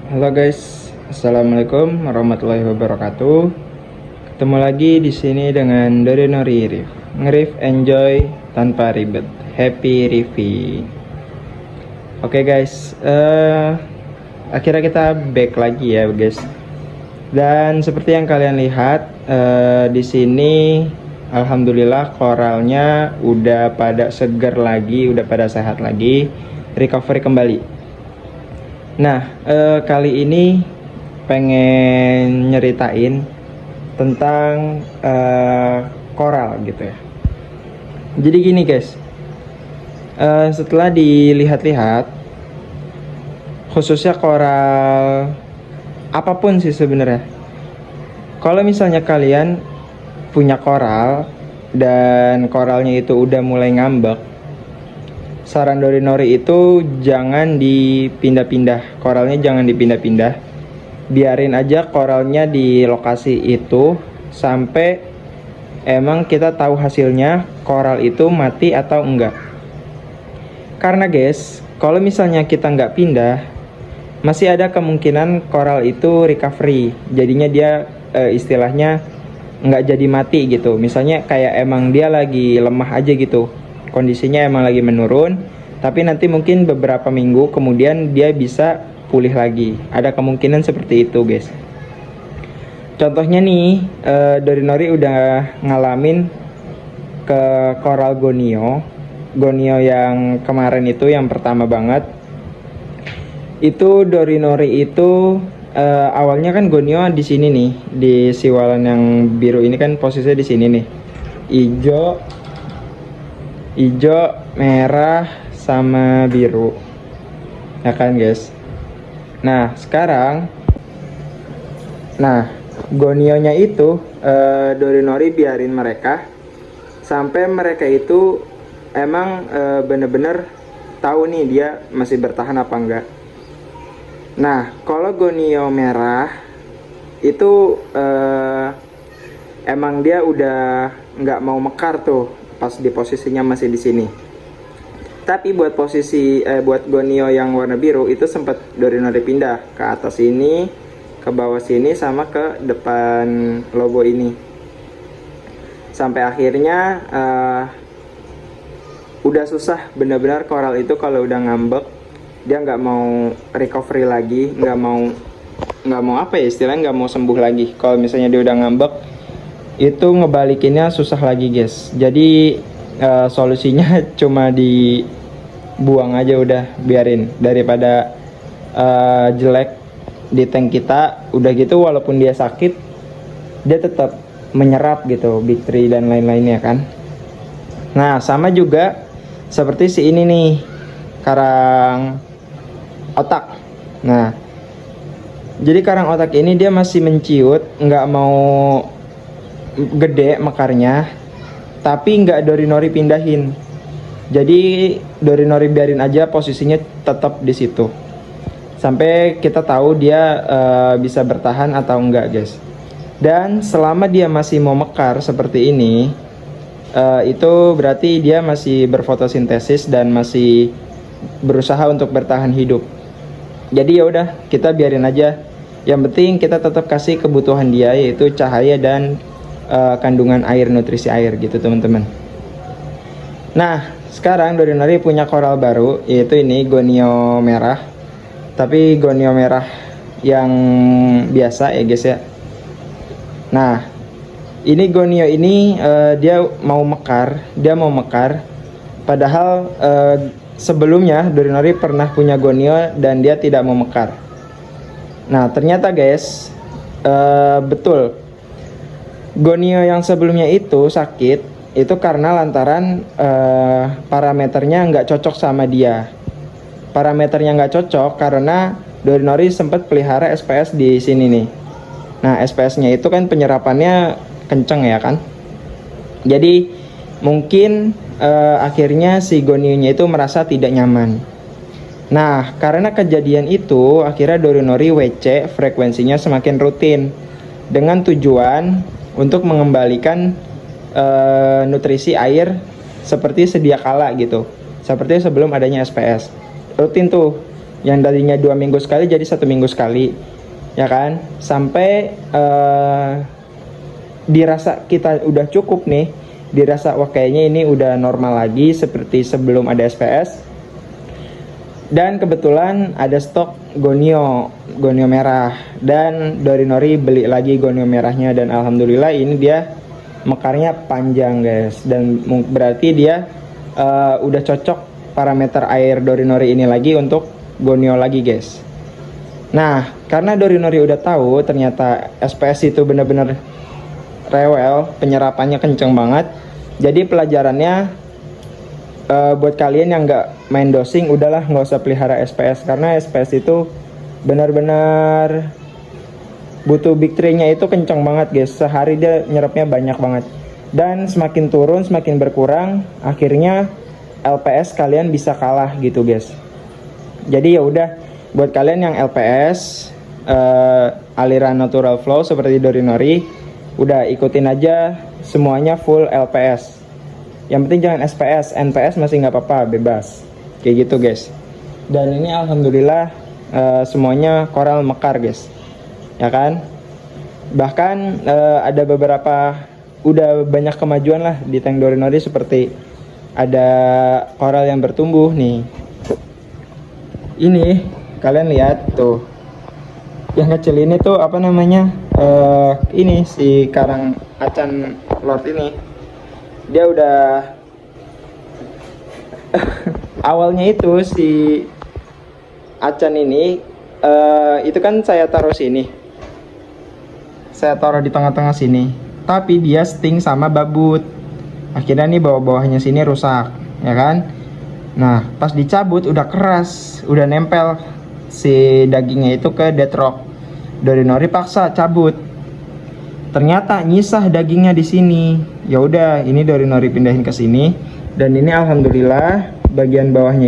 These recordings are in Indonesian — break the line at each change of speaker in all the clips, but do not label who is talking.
Halo guys, assalamualaikum warahmatullahi wabarakatuh. Ketemu lagi di sini dengan Dorinori Rif. Nge-rif enjoy tanpa ribet. Happy riffing. Oke guys, akhirnya kita back lagi ya guys. Dan seperti yang kalian lihat di sini, alhamdulillah koralnya udah pada segar lagi, udah pada sehat lagi, recovery kembali. Nah, kali ini pengen nyeritain tentang koral gitu ya. Jadi gini guys, setelah dilihat-lihat, khususnya koral apapun sih sebenarnya. Kalau misalnya kalian punya koral dan koralnya itu udah mulai ngambek, saran Dorinori itu jangan dipindah-pindah, koralnya jangan dipindah-pindah, biarin aja koralnya di lokasi itu sampai emang kita tahu hasilnya koral itu mati atau enggak. Karena guys, kalau misalnya kita nggak pindah, masih ada kemungkinan koral itu recovery, jadinya dia istilahnya nggak jadi mati gitu. Misalnya kayak emang dia lagi lemah aja gitu, kondisinya emang lagi menurun, tapi nanti mungkin beberapa minggu kemudian dia bisa pulih lagi. Ada kemungkinan seperti itu guys. Contohnya nih, Dorinori udah ngalamin ke koral gonio yang kemarin itu, yang pertama banget. Itu Dorinori itu awalnya kan gonio di sini nih, di siwalan yang biru ini kan posisinya di sini nih, hijau, merah, sama biru, ya kan guys. Nah sekarang, gonionya itu Dorinori biarin mereka sampai mereka itu emang bener-bener tahu nih dia masih bertahan apa enggak. Nah kalau gonio merah itu emang dia udah nggak mau mekar tuh pas di posisinya masih di sini. Tapi buat buat gonio yang warna biru itu sempat Dorinori pindah ke atas ini, ke bawah sini, sama ke depan lobo ini. Sampai akhirnya udah susah benar-benar koral itu kalau udah ngambek, dia nggak mau recovery lagi, nggak mau apa ya istilahnya, nggak mau sembuh lagi. Kalau misalnya dia udah ngambek, itu ngebalikinnya susah lagi guys. Jadi solusinya cuma dibuang aja udah, biarin, daripada jelek di tank kita. Udah gitu walaupun dia sakit, dia tetap menyerap gitu Big Tree dan lain-lainnya kan. Nah sama juga seperti si ini nih, karang otak. Nah jadi karang otak ini dia masih menciut, nggak mau gede mekarnya, tapi nggak Dorinori pindahin. Jadi Dorinori biarin aja posisinya tetap di situ sampai kita tahu dia bisa bertahan atau enggak guys. Dan selama dia masih mau mekar seperti ini, itu berarti dia masih berfotosintesis dan masih berusaha untuk bertahan hidup. Jadi ya udah, kita biarin aja. Yang penting kita tetap kasih kebutuhan dia, yaitu cahaya dan kandungan air, nutrisi air gitu teman-teman. Nah sekarang Dorinori punya koral baru, yaitu ini gonio merah. Tapi gonio merah yang biasa ya guys ya. Nah ini gonio ini dia mau mekar. Padahal sebelumnya Dorinori pernah punya gonio dan dia tidak mau mekar. Nah ternyata guys, betul, gonio yang sebelumnya itu sakit itu karena lantaran parameternya nggak cocok sama dia. Parameternya nggak cocok karena Dorinori sempat pelihara SPS di sini nih. Nah SPS-nya itu kan penyerapannya kenceng ya kan. Jadi mungkin akhirnya si gonionya itu merasa tidak nyaman. Nah karena kejadian itu akhirnya Dorinori WC frekuensinya semakin rutin, dengan tujuan untuk mengembalikan nutrisi air seperti sedia kala gitu, seperti sebelum adanya SPS. Rutin tuh yang tadinya 2 minggu sekali jadi 1 minggu sekali, ya kan, sampai dirasa kita udah cukup nih, dirasa wah kayaknya ini udah normal lagi seperti sebelum ada SPS. Dan kebetulan ada stok gonio merah, dan Dorinori beli lagi gonio merahnya, dan alhamdulillah ini dia mekarnya panjang guys, dan berarti dia udah cocok parameter air Dorinori ini lagi untuk gonio lagi guys. Nah, karena Dorinori udah tahu ternyata SPS itu bener-bener rewel, penyerapannya kenceng banget. Jadi pelajarannya buat kalian yang nggak main dosing, udahlah nggak usah pelihara SPS, karena SPS itu benar-benar butuh big tree-nya itu kenceng banget guys. Sehari dia nyerapnya banyak banget, dan semakin turun semakin berkurang, akhirnya LPS kalian bisa kalah gitu guys. Jadi ya udah, buat kalian yang LPS aliran natural flow seperti Dorinori, udah ikutin aja semuanya full LPS. Yang penting jangan SPS, NPS masih nggak apa-apa, bebas. Kayak gitu guys. Dan ini alhamdulillah semuanya koral mekar guys, ya kan. Bahkan ada beberapa, udah banyak kemajuan lah di tank Dorinori, seperti ada koral yang bertumbuh nih. Ini kalian lihat tuh, yang kecil ini tuh apa namanya, ini si karang acan lord ini, dia udah awalnya itu si acan ini itu kan saya taruh sini, saya taruh di tengah-tengah sini, tapi dia sting sama babut, akhirnya nih bawah-bawahnya sini rusak, ya kan. Nah pas dicabut udah keras, udah nempel si dagingnya itu ke dead rock. Dorinori paksa cabut, ternyata nyisah dagingnya di sini. Ya udah, ini Dorinori pindahin ke sini, dan ini alhamdulillah bagian bawahnya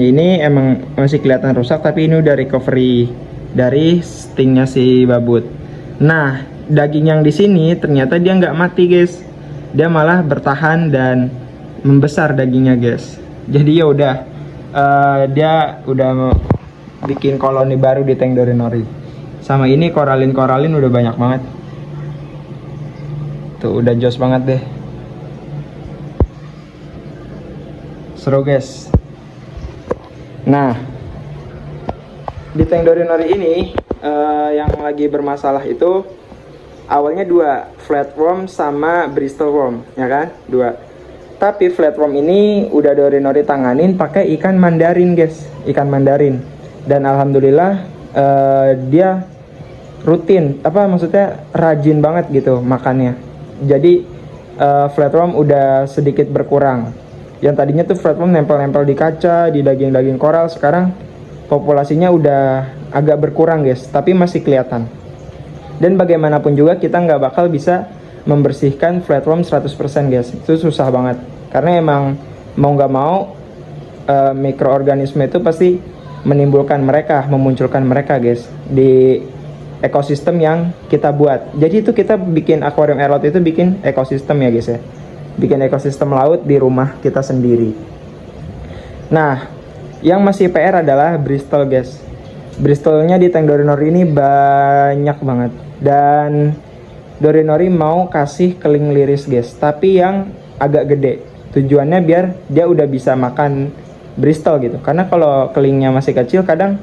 ini emang masih kelihatan rusak, tapi ini udah recovery dari stingnya si babut. Nah daging yang di sini ternyata dia nggak mati guys, dia malah bertahan dan membesar dagingnya guys. Jadi ya udah, dia udah bikin koloni baru di tank Dorinori. Sama ini koralin udah banyak banget. Tuh udah jos banget deh. Seru guys. Nah, di tank Dorinori ini yang lagi bermasalah itu awalnya 2, flatworm sama bristol worm, ya kan? 2. Tapi flatworm ini udah Dorinori tanganin pakai ikan mandarin guys, ikan mandarin. Dan alhamdulillah dia rutin, apa maksudnya rajin banget gitu makannya. Jadi flatworm udah sedikit berkurang. Yang tadinya tuh flatworm nempel-nempel di kaca, di daging-daging koral, sekarang populasinya udah agak berkurang guys, tapi masih kelihatan. Dan bagaimanapun juga kita nggak bakal bisa membersihkan flatworm 100% guys, itu susah banget. Karena emang mau nggak mau mikroorganisme itu pasti memunculkan mereka guys di ekosistem yang kita buat. Jadi itu kita bikin aquarium air laut itu bikin ekosistem ya guys ya, bikin ekosistem laut di rumah kita sendiri. Nah yang masih PR adalah bristol guys. Bristolnya di tank Dorinori ini banyak banget, dan Dorinori mau kasih keling liris guys, tapi yang agak gede. Tujuannya biar dia udah bisa makan bristol gitu, karena kalau kelingnya masih kecil kadang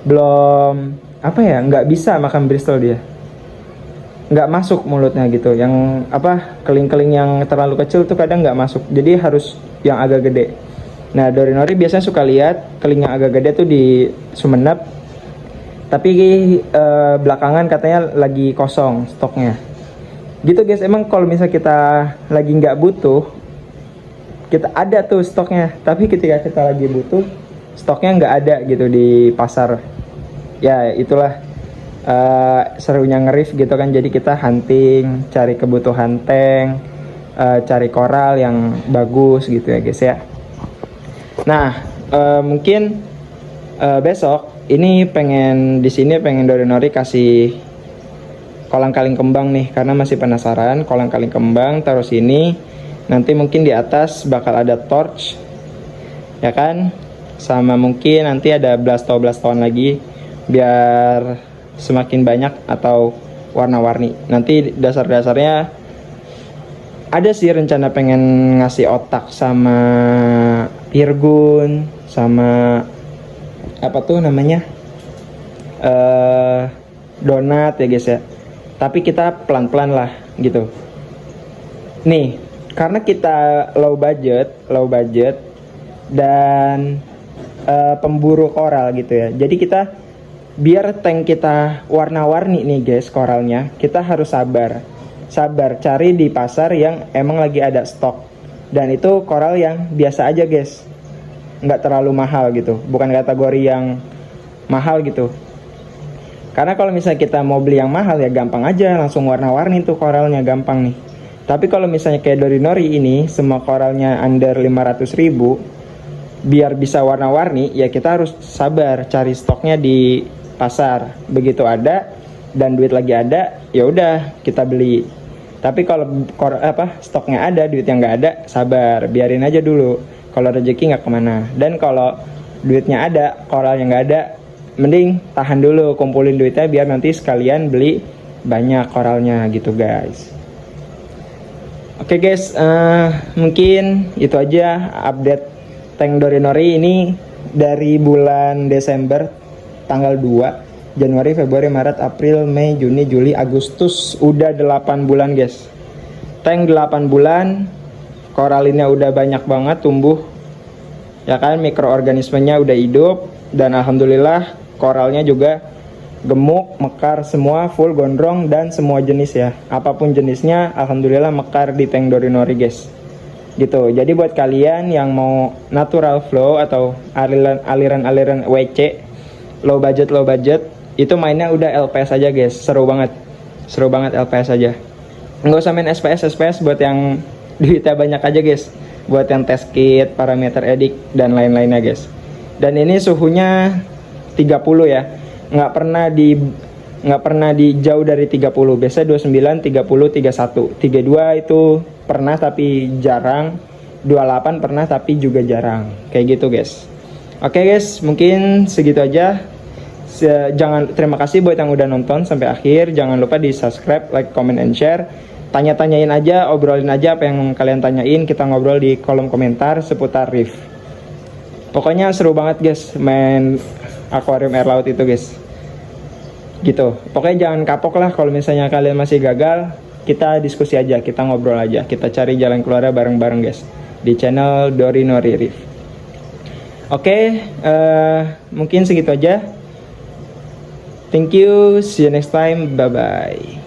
belum apa ya, nggak bisa makan bristol, dia nggak masuk mulutnya gitu. Yang apa, keling-keling yang terlalu kecil tuh kadang nggak masuk, jadi harus yang agak gede. Nah Dorinori biasanya suka lihat keling yang agak gede tuh di Sumenep, tapi belakangan katanya lagi kosong stoknya gitu guys. Emang kalau misalnya kita lagi nggak butuh, kita ada tuh stoknya, tapi ketika kita lagi butuh stoknya nggak ada gitu di pasar. Ya itulah serunya nge-reef gitu kan. Jadi kita hunting, cari kebutuhan tank, cari koral yang bagus gitu ya guys ya. Nah mungkin besok ini pengen Dorinori kasih kolang kaling kembang nih, karena masih penasaran. Kolang kaling kembang taruh sini, nanti mungkin di atas bakal ada torch, ya kan, sama mungkin nanti ada blastoan lagi biar semakin banyak atau warna-warni. Nanti dasar-dasarnya ada sih rencana pengen ngasih otak sama Pirgun sama apa tuh namanya donat ya guys ya. Tapi kita pelan-pelan lah gitu. Nih, karena kita low budget dan pemburu koral gitu ya. Jadi kita biar tank kita warna-warni nih guys koralnya, kita harus sabar cari di pasar yang emang lagi ada stok. Dan itu koral yang biasa aja guys, nggak terlalu mahal gitu, bukan kategori yang mahal gitu. Karena kalau misalnya kita mau beli yang mahal ya gampang aja, langsung warna-warni tuh koralnya, gampang nih. Tapi kalau misalnya kayak Dorinori ini, semua koralnya under 500.000, biar bisa warna-warni ya kita harus sabar cari stoknya di pasar. Begitu ada dan duit lagi ada, ya udah kita beli. Tapi kalau stoknya ada, duitnya nggak ada, sabar, biarin aja dulu. Kalau rezeki nggak kemana. Dan kalau duitnya ada, koralnya nggak ada, mending tahan dulu, kumpulin duitnya biar nanti sekalian beli banyak koralnya gitu guys. Oke guys, mungkin itu aja update tank Dorinori ini dari bulan Desember tanggal 2. Januari, Februari, Maret, April, Mei, Juni, Juli, Agustus. Udah 8 bulan guys. Tank 8 bulan, koralinnya udah banyak banget tumbuh. Ya kan, mikroorganismenya udah hidup. Dan alhamdulillah koralnya juga gemuk, mekar semua, full gondrong dan semua jenis ya. Apapun jenisnya, alhamdulillah mekar di tank Dorinori guys. Gitu. Jadi buat kalian yang mau natural flow atau aliran WC, low budget, itu mainnya udah LPS aja guys. Seru banget LPS aja. Nggak usah main SPS buat yang duitnya banyak aja guys. Buat yang test kit, parameter edik dan lain-lainnya guys. Dan ini suhunya 30 ya. Nggak pernah di jauh dari 30. Biasanya 29, 30, 31. 32 itu pernah tapi jarang. 28 pernah tapi juga jarang. Kayak gitu guys. Oke guys, mungkin segitu aja. Terima kasih buat yang udah nonton sampai akhir. Jangan lupa di subscribe, like, comment, and share. Tanya-tanyain aja, obrolin aja apa yang kalian tanyain. Kita ngobrol di kolom komentar seputar reef. Pokoknya seru banget guys main akuarium air laut itu guys. Gitu. Pokoknya jangan kapok lah kalau misalnya kalian masih gagal. Kita diskusi aja, kita ngobrol aja. Kita cari jalan keluarnya bareng-bareng guys. Di channel Dorinori Reef. Oke, mungkin segitu aja. Thank you, see you next time, bye bye.